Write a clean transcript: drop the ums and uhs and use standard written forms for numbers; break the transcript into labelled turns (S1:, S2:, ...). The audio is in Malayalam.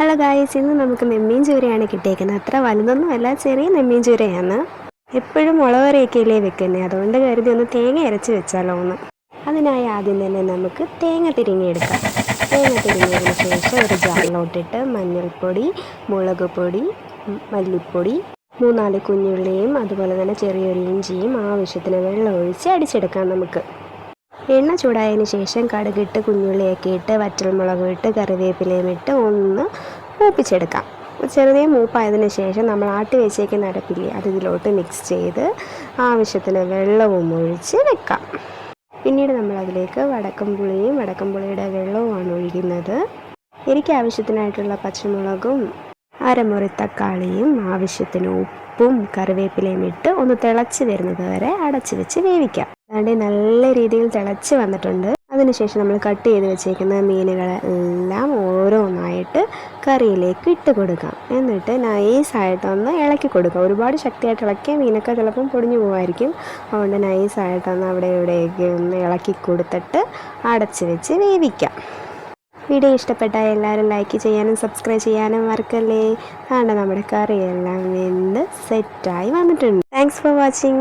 S1: ഹലോ ഗായ്സ്, ഇന്ന് നമുക്ക് നെമ്മീൻ ചൂരയാണ് കിട്ടിയേക്കുന്നത്. അത്ര വലുതൊന്നുമല്ല, ചെറിയ നെമ്മീൻ ചൂരയാണ്. എപ്പോഴും മുളകറിയൊക്കെയല്ലേ വെക്കുന്നത്, അതുകൊണ്ട് കരുതി ഒന്ന് തേങ്ങ അരച്ച് വെച്ചാലോ ഒന്ന്. അതിനായി ആദ്യം തന്നെ നമുക്ക് തേങ്ങ തിരിങ്ങിയെടുക്കാം. തേങ്ങ തിരിങ്ങിയതിന് ശേഷം ഒരു ജാറിലോട്ടിട്ട് മഞ്ഞൾപ്പൊടി, മുളക് പൊടി, മല്ലിപ്പൊടി, 3-4 കുഞ്ഞുള്ളിയും അതുപോലെ തന്നെ ചെറിയൊരു ഇഞ്ചിയും ആവശ്യത്തിന് വെള്ളം ഒഴിച്ച് അടിച്ചെടുക്കാം. നമുക്ക് എണ്ണ ചൂടായതിന് ശേഷം കടുകിട്ട് കുഞ്ഞുള്ളിയൊക്കെ ഇട്ട് വറ്റൽമുളകും ഇട്ട് കറിവേപ്പിലയും ഇട്ട് ഒന്ന് മൂപ്പിച്ചെടുക്കാം. ചെറുതേ മൂപ്പായതിന് ശേഷം നമ്മൾ ആട്ടി വെച്ചേക്കുന്ന അരപ്പില്ലേ, അത് ഇതിലോട്ട് മിക്സ് ചെയ്ത് ആവശ്യത്തിന് വെള്ളവും ഒഴിച്ച് വെക്കാം. പിന്നീട് നമ്മളതിലേക്ക് വടക്കംപുളിയുടെ വെള്ളവുമാണ് ഒഴിക്കുന്നത്. എനിക്ക് ആവശ്യത്തിനായിട്ടുള്ള പച്ചമുളകും അരമുറി തക്കാളിയും ആവശ്യത്തിന് ഉപ്പും കറിവേപ്പിലയും ഇട്ട് ഒന്ന് തിളച്ച് വരുന്നത് വരെ അടച്ച് വെച്ച് വേവിക്കാം. അതുകൊണ്ട് നല്ല രീതിയിൽ തിളച്ച് വന്നിട്ടുണ്ട്. അതിനുശേഷം നമ്മൾ കട്ട് ചെയ്ത് വെച്ചേക്കുന്ന മീനുകളെല്ലാം ഓരോന്നായിട്ട് കറിയിലേക്ക് ഇട്ട് കൊടുക്കാം. എന്നിട്ട് നൈസായിട്ടൊന്ന് ഇളക്കി കൊടുക്കാം. ഒരുപാട് ശക്തിയായിട്ട് ഇളക്കിയ മീനൊക്കെ ചിലപ്പം പൊടിഞ്ഞു പോകുമായിരിക്കും. അതുകൊണ്ട് നൈസായിട്ടൊന്ന് അവിടെ ഇവിടെയൊക്കെ ഒന്ന് ഇളക്കി കൊടുത്തിട്ട് അടച്ച് വെച്ച് വേവിക്കാം. വീഡിയോ ഇഷ്ടപ്പെട്ടാൽ എല്ലാവരും ലൈക്ക് ചെയ്യാനും സബ്സ്ക്രൈബ് ചെയ്യാനും മറക്കല്ലേ. കാരണം നമ്മുടെ കറിയെല്ലാം വെന്ത് സെറ്റായി വന്നിട്ടുണ്ട്. Thanks for watching.